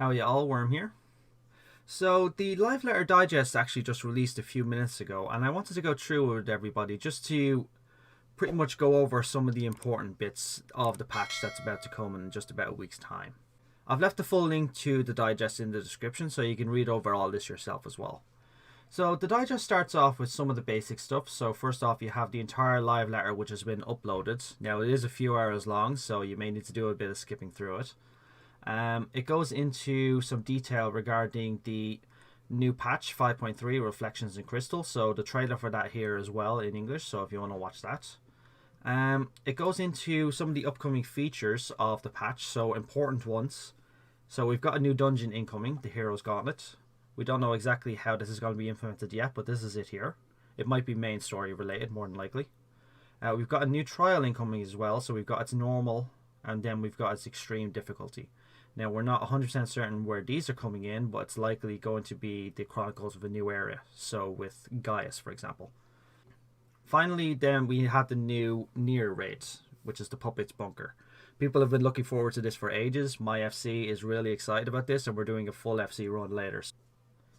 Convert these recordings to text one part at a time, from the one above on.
How are you all? Wyrm here. So the live letter digest actually just released a few minutes ago, and I wanted to go through it with everybody just to pretty much go over some of the important bits of the patch that's about to come in just about a week's time. I've left the full link to the digest in the description so you can read over all this yourself as well. So the digest starts off with some of the basic stuff. So first off, you have the entire live letter which has been uploaded. Now it is a few hours long, so you may need to do a bit of skipping through it. It goes into some detail regarding the new patch 5.3 Reflections in Crystal. So the trailer for that here as well in English, so if you want to watch that. It goes into some of the upcoming features of the patch, so important ones. So we've got a new dungeon incoming, the Hero's Gauntlet. We don't know exactly how this is going to be implemented yet, but this is it here. It might be main story related, more than likely. We've got a new trial incoming as well, so we've got its normal, and then we've got its extreme difficulty. Now, we're not 100% certain where these are coming in, but it's likely going to be the Chronicles of a New Area, so with Gaius, for example. Finally, then we have the new Near raid, which is the Puppets Bunker. People have been looking forward to this for ages. My FC is really excited about this, and we're doing a full FC run later.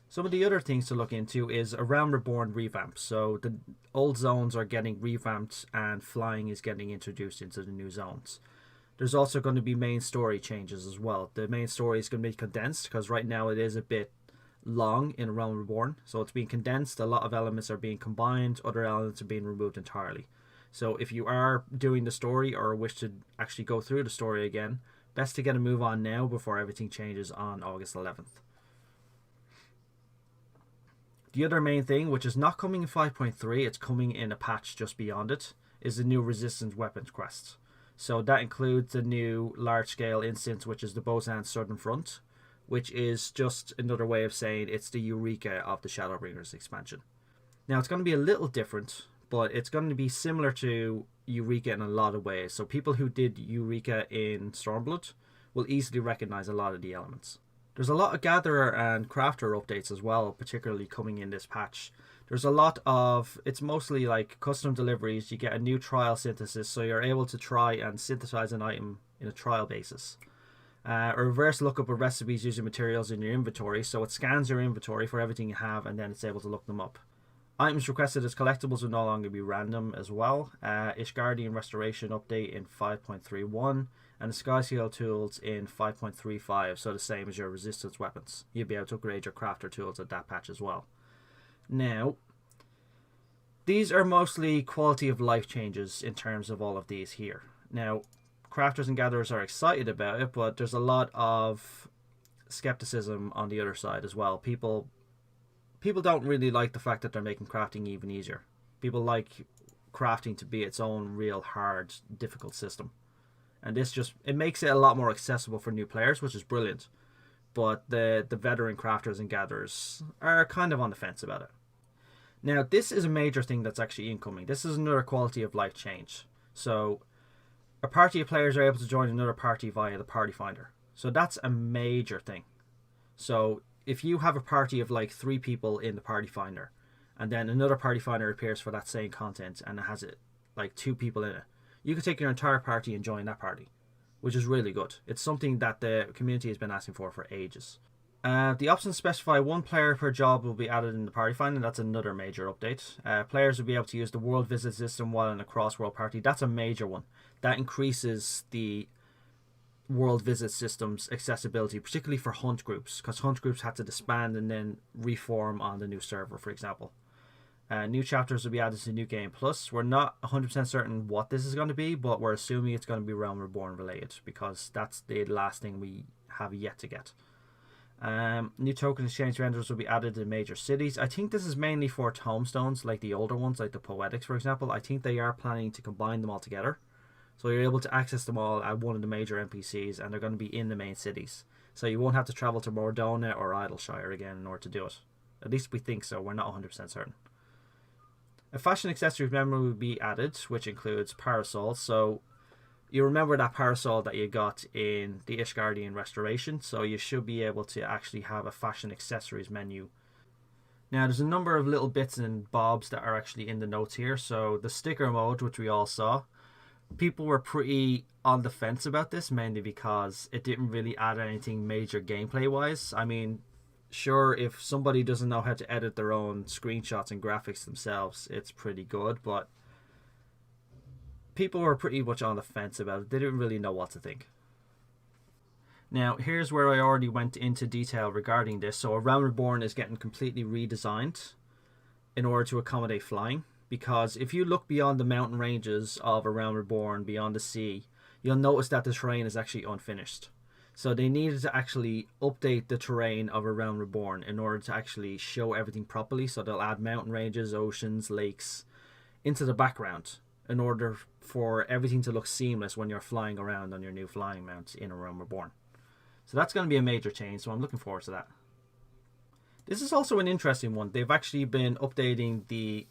Some of the other things to look into is a Realm Reborn revamp. So the old zones are getting revamped, and flying is getting introduced into the new zones. There's also going to be main story changes as well. The main story is going to be condensed because right now it is a bit long in Realm Reborn. So it's being condensed. A lot of elements are being combined. Other elements are being removed entirely. So if you are doing the story or wish to actually go through the story again, best to get a move on now before everything changes on August 11th. The other main thing, which is not coming in 5.3, it's coming in a patch just beyond it, is the new Resistance Weapons quest. So that includes the new large-scale instance, which is the Bozan Southern Front, which is just another way of saying it's the Eureka of the Shadowbringers expansion. Now, it's going to be a little different, but it's going to be similar to Eureka in a lot of ways. So people who did Eureka in Stormblood will easily recognize a lot of the elements. There's a lot of Gatherer and Crafter updates as well, particularly coming in this patch. There's a lot of, it's mostly like custom deliveries. You get a new trial synthesis, so you're able to try and synthesize an item in a trial basis. A reverse lookup of recipes using materials in your inventory, so it scans your inventory for everything you have and then it's able to look them up. Items requested as collectibles will no longer be random as well. Asgardian Restoration update in 5.31 and the Sky Seal tools in 5.35, so the same as your resistance weapons. You'll be able to upgrade your crafter tools at that patch as well. Now, these are mostly quality of life changes in terms of all of these here. Now, crafters and gatherers are excited about it, but there's a lot of skepticism on the other side as well. People don't really like the fact that they're making crafting even easier. People like crafting to be its own real hard, difficult system. And this just, it makes it a lot more accessible for new players, which is brilliant. But the veteran crafters and gatherers are kind of on the fence about it. Now, this is a major thing that's actually incoming. This is another quality of life change. So, a party of players are able to join another party via the party finder. So that's a major thing. So, if you have a party of like 3 people in the party finder, and then another party finder appears for that same content and it has it like 2 people in it, you can take your entire party and join that party, which is really good. It's something that the community has been asking for ages. The options specify 1 player per job will be added in the party finder. That's another major update. Players will be able to use the world visit system while in a cross-world party. That's a major one. That increases the world visit system's accessibility, particularly for hunt groups, because hunt groups had to disband and then reform on the new server, for example. New chapters will be added to New Game Plus. We're not 100% certain what this is going to be, but we're assuming it's going to be Realm Reborn related, because that's the last thing we have yet to get. New token exchange vendors will be added in major cities. I think this is mainly for tomestones, like the older ones, like the Poetics, for example. I think they are planning to combine them all together. So you're able to access them all at one of the major NPCs, and they're going to be in the main cities. So you won't have to travel to Mordona or Idleshire again in order to do it. At least we think so. We're not 100% certain. A fashion accessories memory will be added, which includes parasols. So you remember that parasol that you got in the Asgardian Restoration, so you should be able to actually have a fashion accessories menu. Now, there's a number of little bits and bobs that are actually in the notes here. So the sticker mode, which we all saw, People were pretty on the fence about this, mainly because it didn't really add anything major gameplay wise. I mean, sure, if somebody doesn't know how to edit their own screenshots and graphics themselves, it's pretty good, but people were pretty much on the fence about it. They didn't really know what to think. Now, here's where I already went into detail regarding this. So, A Realm Reborn is getting completely redesigned in order to accommodate flying. Because if you look beyond the mountain ranges of A Realm Reborn, beyond the sea, you'll notice that the terrain is actually unfinished. So they needed to actually update the terrain of A Realm Reborn in order to actually show everything properly. So they'll add mountain ranges, oceans, lakes into the background in order for everything to look seamless when you're flying around on your new flying mount in A Realm Reborn. So that's going to be a major change, so I'm looking forward to that. This is also an interesting one. They've actually been updating the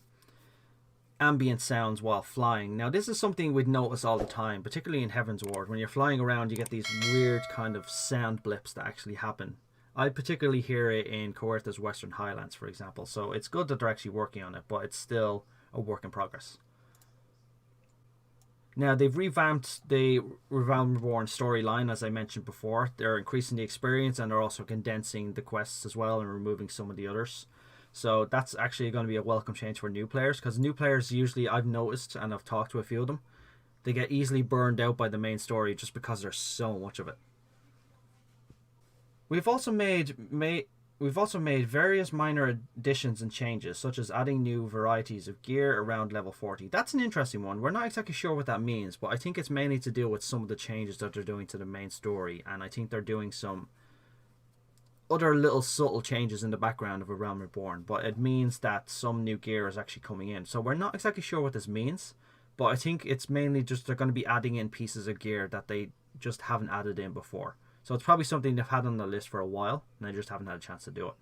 ambient sounds while flying. Now, this is something we'd notice all the time, particularly in Heavensward. When you're flying around, you get these weird kind of sound blips that actually happen. I particularly hear it in Coertha's Western Highlands, for example, so it's good that they're actually working on it, but it's still a work in progress. Now, they've revamped the Revolverborn Storyline, as I mentioned before. They're increasing the experience and they're also condensing the quests as well and removing some of the others. So that's actually going to be a welcome change for new players, because new players usually, I've noticed, and I've talked to a few of them, they get easily burned out by the main story just because there's so much of it. We've also made various minor additions and changes, such as adding new varieties of gear around level 40. That's an interesting one. We're not exactly sure what that means, but I think it's mainly to do with some of the changes that they're doing to the main story, and I think they're doing some other little subtle changes in the background of A Realm Reborn, but it means that some new gear is actually coming in. So we're not exactly sure what this means, but I think it's mainly just they're going to be adding in pieces of gear that they just haven't added in before. So it's probably something they've had on the list for a while, and they just haven't had a chance to do it.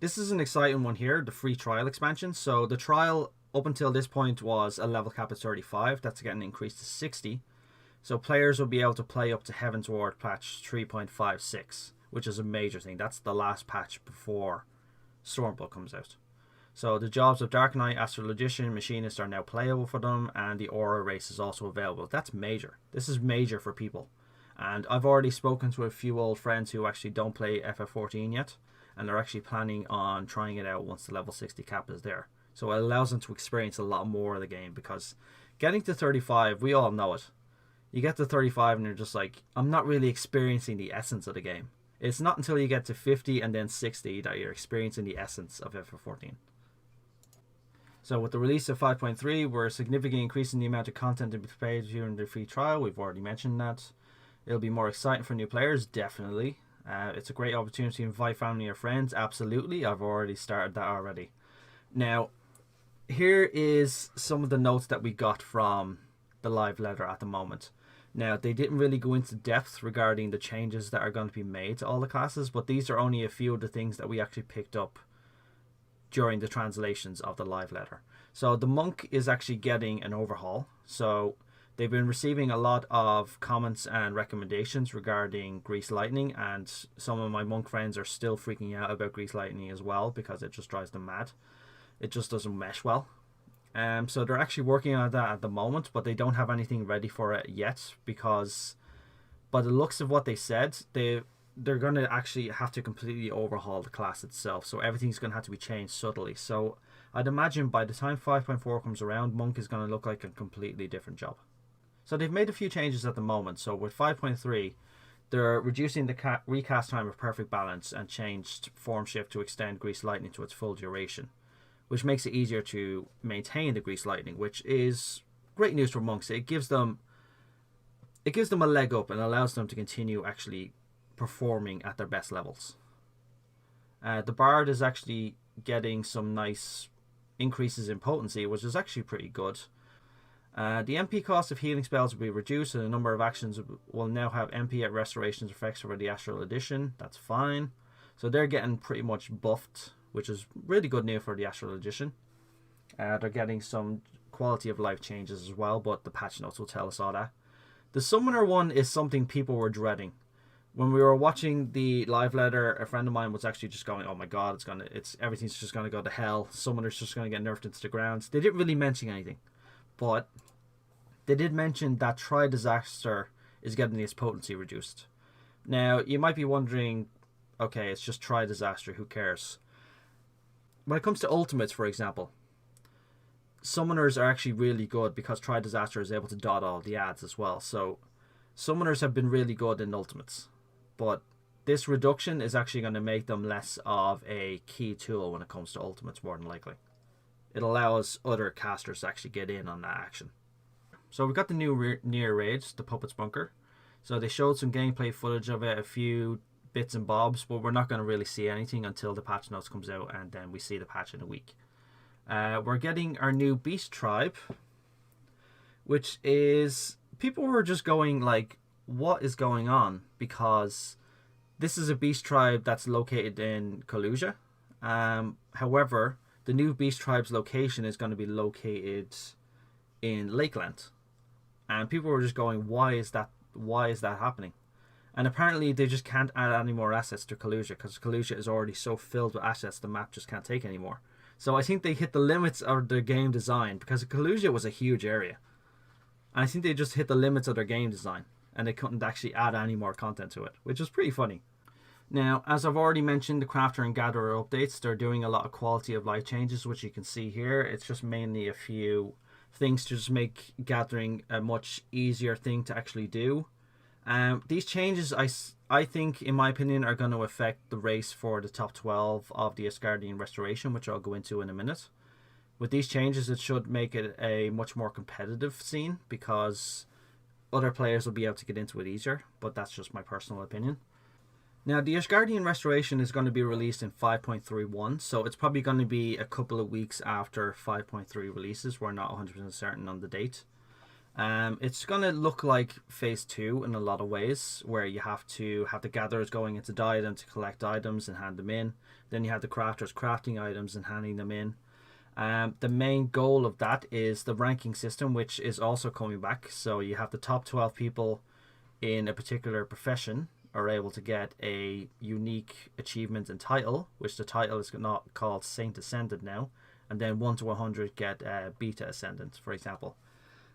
This is an exciting one here, the free trial expansion. So the trial up until this point was a level cap of 35. That's getting increased to 60. So players will be able to play up to Heavensward patch 3.56, which is a major thing. That's the last patch before Stormblood comes out. So the jobs of Dark Knight, Astrologician, Machinist are now playable for them, and the Aura race is also available. That's major. This is major for people. And I've already spoken to a few old friends who actually don't play FF14 yet, and they're actually planning on trying it out once the level 60 cap is there. So it allows them to experience a lot more of the game, because getting to 35, we all know it. You get to 35 and you're just like, I'm not really experiencing the essence of the game. It's not until you get to 50 and then 60 that you're experiencing the essence of FF14. So with the release of 5.3, we're significantly increasing the amount of content to be played during the free trial. We've already mentioned that. It'll be more exciting for new players, definitely. It's a great opportunity to invite family or friends, absolutely. I've already started that already. Now, here is some of the notes that we got from the live letter at the moment. Now, they didn't really go into depth regarding the changes that are going to be made to all the classes, but these are only a few of the things that we actually picked up during the translations of the live letter. So the monk is actually getting an overhaul. So they've been receiving a lot of comments and recommendations regarding Grease Lightning, and some of my monk friends are still freaking out about Grease Lightning as well because it just drives them mad. It just doesn't mesh well. So they're actually working on that at the moment, but they don't have anything ready for it yet, because by the looks of what they said, they're going to actually have to completely overhaul the class itself. So everything's going to have to be changed subtly. So I'd imagine by the time 5.4 comes around, Monk is going to look like a completely different job. So they've made a few changes at the moment. So with 5.3, they're reducing the recast time of Perfect Balance and changed Form Shift to extend Grease Lightning to its full duration, which makes it easier to maintain the Grease Lightning, which is great news for monks. It gives them a leg up and allows them to continue actually performing at their best levels. The Bard is actually getting some nice increases in potency, which is actually pretty good. The MP cost of healing spells will be reduced, and a number of actions will now have MP at restorations effects for the Astral Edition. That's fine. So they're getting pretty much buffed, which is really good news for the Astral Edition. They're getting some quality of life changes as well, but the patch notes will tell us all that. The Summoner one is something people were dreading. When we were watching the live letter, a friend of mine was actually just going, "Oh my god, everything's just gonna go to hell. Summoner's just gonna get nerfed into the ground." They didn't really mention anything, but they did mention that Try Disaster is getting its potency reduced. Now, you might be wondering, okay, it's just Try Disaster, who cares? When it comes to ultimates, for example, summoners are actually really good because Try Disaster is able to dot all the ads as well. So summoners have been really good in ultimates, but this reduction is actually going to make them less of a key tool when it comes to ultimates, more than likely. It allows other casters to actually get in on that action. So we got the new near raid, the Puppet's Bunker. So they showed some gameplay footage of it, a few bits and bobs, but we're not going to really see anything until the patch notes comes out, and then we see the patch in a week. We're getting our new Beast Tribe, which is, people were just going like, what is going on? Because this is a Beast Tribe that's located in Kalusia. However, the new Beast Tribe's location is going to be located in Lakeland. And people were just going, why is that happening? And apparently they just can't add any more assets to Kalusia, because Kalusia is already so filled with assets the map just can't take anymore. So I think they hit the limits of their game design, because Kalusia was a huge area. And I think they just hit the limits of their game design, and they couldn't actually add any more content to it, which was pretty funny. Now, as I've already mentioned, the Crafter and Gatherer updates, they're doing a lot of quality of life changes, which you can see here. It's just mainly a few things to just make gathering a much easier thing to actually do. These changes, I think, in my opinion, are going to affect the race for the top 12 of the Asgardian Restoration, which I'll go into in a minute. With these changes, it should make it a much more competitive scene, because other players will be able to get into it easier, but that's just my personal opinion. Now, the Asgardian Restoration is going to be released in 5.31, so it's probably going to be a couple of weeks after 5.3 releases. We're not 100% certain on the date. It's going to look like Phase 2 in a lot of ways, where you have to have the gatherers going into Diadem to collect items and hand them in. Then you have the crafters crafting items and handing them in. The main goal of that is the ranking system, which is also coming back. So you have the top 12 people in a particular profession are able to get a unique achievement and title, which the title is not called Saint Ascendant now. And then 1 to 100 get Beta Ascendant, for example.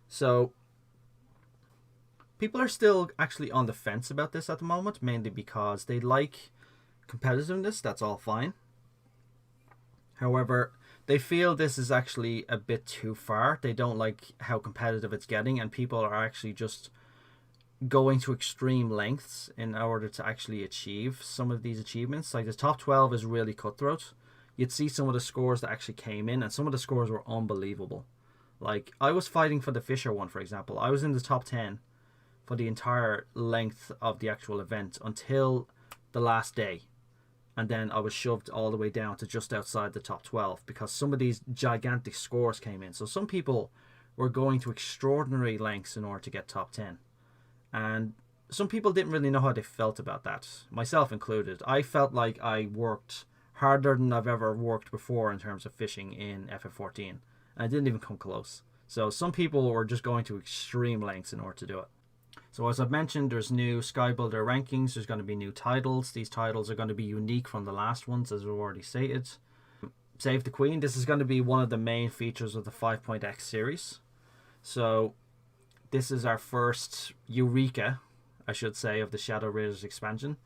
So people are still actually on the fence about this at the moment, mainly because they like competitiveness. That's all fine. However, they feel this is actually a bit too far. They don't like how competitive it's getting, and people are actually just going to extreme lengths in order to actually achieve some of these achievements. Like the top 12 is really cutthroat. You'd see some of the scores that actually came in, and some of the scores were unbelievable. Like, I was fighting for the Fisher one, for example. I was in the top 10 for the entire length of the actual event until the last day. And then I was shoved all the way down to just outside the top 12 because some of these gigantic scores came in. So some people were going to extraordinary lengths in order to get top 10. And some people didn't really know how they felt about that, myself included. I felt like I worked harder than I've ever worked before in terms of fishing in FF14. And I didn't even come close. So some people were just going to extreme lengths in order to do it. So as I've mentioned, there's new Skybuilder rankings. There's going to be new titles. These titles are going to be unique from the last ones, as I've already stated. Save the Queen. This is going to be one of the main features of the 5.x series. So this is our first Eureka, I should say, of the Shadow Raiders expansion.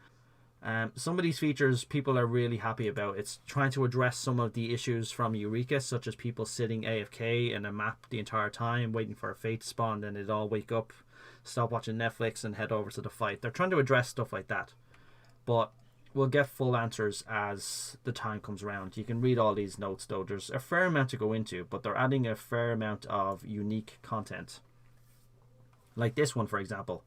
Some of these features people are really happy about. It's trying to address some of the issues from Eureka, such as people sitting AFK in a map the entire time, waiting for a fate to spawn, then they'd all wake up, stop watching Netflix, and head over to the fight. They're trying to address stuff like that. But we'll get full answers as the time comes around. You can read all these notes, though. There's a fair amount to go into, but they're adding a fair amount of unique content. Like this one, for example.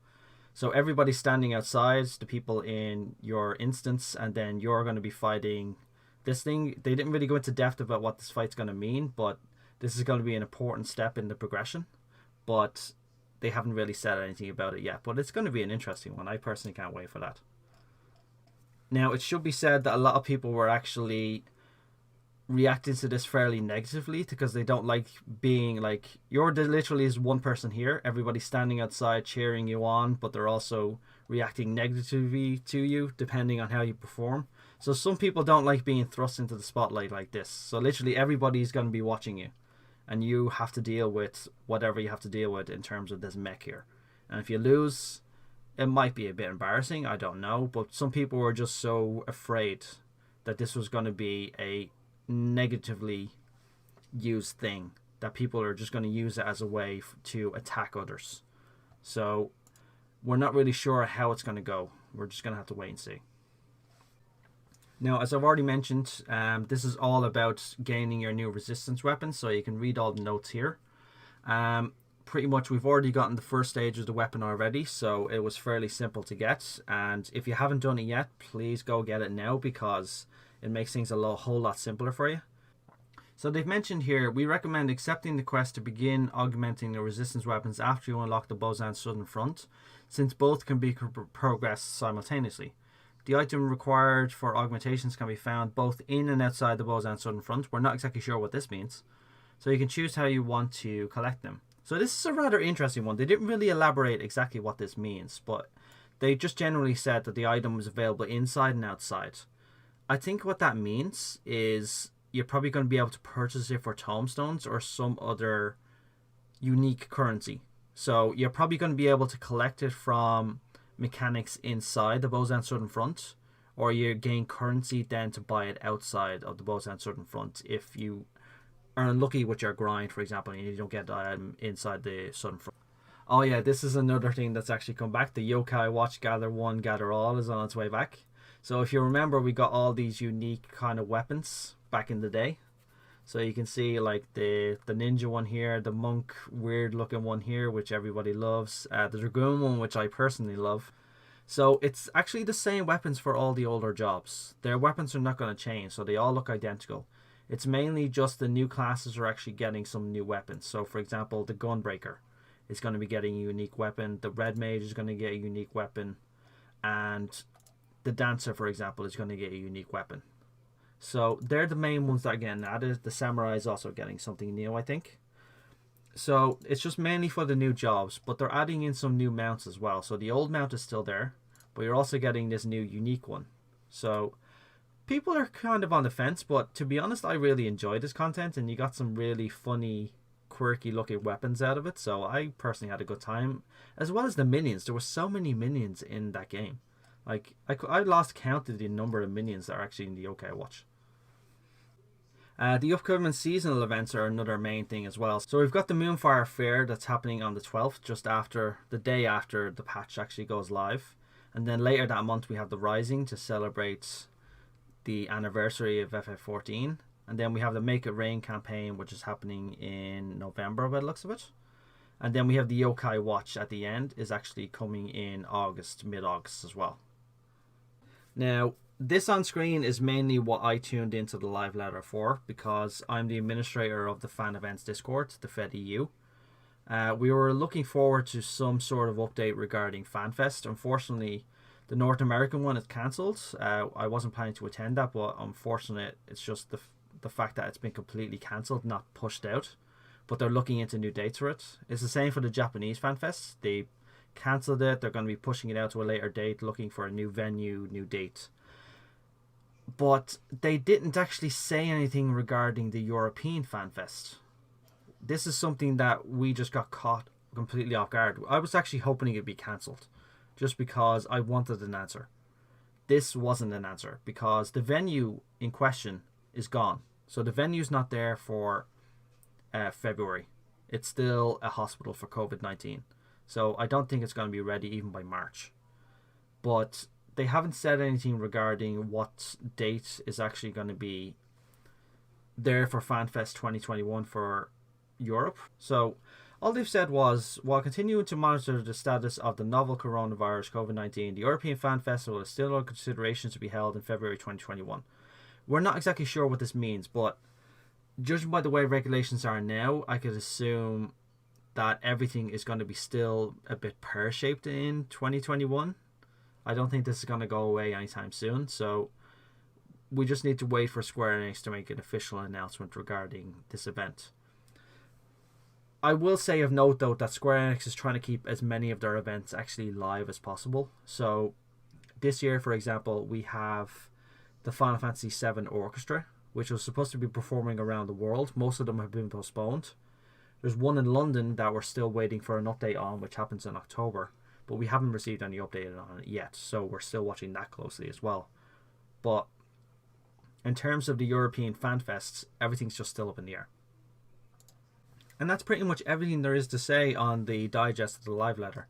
So everybody's standing outside, the people in your instance, and then you're going to be fighting this thing. They didn't really go into depth about what this fight's going to mean, but this is going to be an important step in the progression. But they haven't really said anything about it yet. But it's going to be an interesting one. I personally can't wait for that. Now, it should be said that a lot of people were actually reacting to this fairly negatively because they don't like being like, you're literally is one person here, everybody's standing outside cheering you on, but they're also reacting negatively to you depending on how you perform. So some people don't like being thrust into the spotlight like this. So literally everybody's going to be watching you, and you have to deal with whatever you have to deal with in terms of this mech here. And if you lose, it might be a bit embarrassing, I don't know, but some people were just so afraid that this was going to be a negatively used thing, that people are just going to use it as a way to attack others. So we're not really sure how it's going to go. We're just going to have to wait and see. Now, as I've already mentioned, this is all about gaining your new resistance weapon, so you can read all the notes here. Pretty much we've already gotten the first stage of the weapon already, so it was fairly simple to get. And if you haven't done it yet, please go get it now, because it makes things a whole lot simpler for you. So they've mentioned here, we recommend accepting the quest to begin augmenting the resistance weapons after you unlock the Bozan's Southern Front, since both can be progressed simultaneously. The item required for augmentations can be found both in and outside the Bozan's Southern Front. We're not exactly sure what this means, so you can choose how you want to collect them. So this is a rather interesting one. They didn't really elaborate exactly what this means, but they just generally said that the item was available inside and outside. I think what that means is you're probably going to be able to purchase it for tomestones or some other unique currency. So you're probably going to be able to collect it from mechanics inside the Bozan's Southern Front, or you gain currency then to buy it outside of the Bozan's Southern Front if you are unlucky with your grind, for example, and you don't get inside the Southern Front. Oh yeah, this is another thing that's actually come back. The Yokai Watch Gather One, Gather All is on its way back. So if you remember, we got all these unique kind of weapons back in the day. So you can see like the ninja one here, the monk weird looking one here, which everybody loves, the dragoon one, which I personally love. So it's actually the same weapons for all the older jobs. Their weapons are not going to change, so they all look identical. It's mainly just the new classes are actually getting some new weapons. So for example, the Gunbreaker is going to be getting a unique weapon, the Red Mage is going to get a unique weapon, and the Dancer, for example, is going to get a unique weapon. So they're the main ones that are getting added. The Samurai is also getting something new, I think. So it's just mainly for the new jobs, but they're adding in some new mounts as well. So the old mount is still there, but you're also getting this new unique one. So people are kind of on the fence, but to be honest, I really enjoyed this content, and you got some really funny, quirky looking weapons out of it. So I personally had a good time, as well as the minions. There were so many minions in that game. Like I lost count of the number of minions that are actually in the Yokai Watch. The upcoming seasonal events are another main thing as well. So we've got the Moonfire Fair that's happening on the 12th, just after the day after the patch actually goes live. And then later that month we have the Rising to celebrate the anniversary of FF14. And then we have the Make It Rain campaign, which is happening in November by the looks of it. And then we have the Yokai Watch at the end, is actually coming in August, mid-August as well. Now, this on screen is mainly what I tuned into the live letter for, because I'm the administrator of the Fan Events Discord, the FedEU. We were looking forward to some sort of update regarding FanFest. Unfortunately, the North American one is cancelled. I wasn't planning to attend that, but unfortunately, it's just the fact that it's been completely cancelled, not pushed out. But they're looking into new dates for it. It's the same for the Japanese FanFest. They cancelled it. They're going to be pushing it out to a later date, looking for a new venue, new date. But they didn't actually say anything regarding the European FanFest. This is something that we just got caught completely off guard. I was actually hoping it'd be cancelled, just because I wanted an answer. This wasn't an answer, because the venue in question is gone. So the venue's not there for February. It's still a hospital for COVID-19. So I don't think it's going to be ready even by March. But they haven't said anything regarding what date is actually going to be there for FanFest 2021 for Europe. So all they've said was, while continuing to monitor the status of the novel coronavirus COVID-19, the European Fan Festival is still under consideration to be held in February 2021. We're not exactly sure what this means, but judging by the way regulations are now, I could assume that everything is going to be still a bit pear-shaped in 2021. I don't think this is going to go away anytime soon, so we just need to wait for Square Enix to make an official announcement regarding this event. I will say of note, though, that Square Enix is trying to keep as many of their events actually live as possible. So this year, for example, we have the Final Fantasy VII Orchestra, which was supposed to be performing around the world. Most of them have been postponed. There's one in London that we're still waiting for an update on, which happens in October, but we haven't received any update on it yet, so we're still watching that closely as well. But in terms of the European fan fests, everything's just still up in the air. And that's pretty much everything there is to say on the digest of the live letter.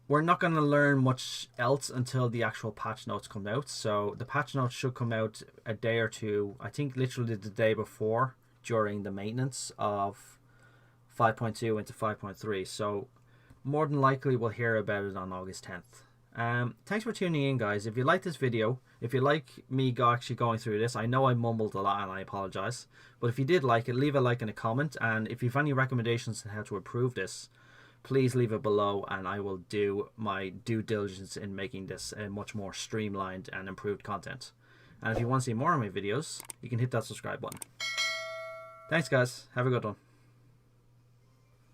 We're not going to learn much else until the actual patch notes come out. So the patch notes should come out a day or two, I think literally the day before, during the maintenance of 5.2 into 5.3. So more than likely we'll hear about it on August 10th. Thanks for tuning in, guys. If you like this video, if you like me actually going through this, I know I mumbled a lot and I apologize, but if you did like it, leave a like and a comment, and if you have any recommendations on how to improve this, please leave it below and I will do my due diligence in making this a much more streamlined and improved content. And if you want to see more of my videos, you can hit that subscribe button. Thanks, guys. Have a good one.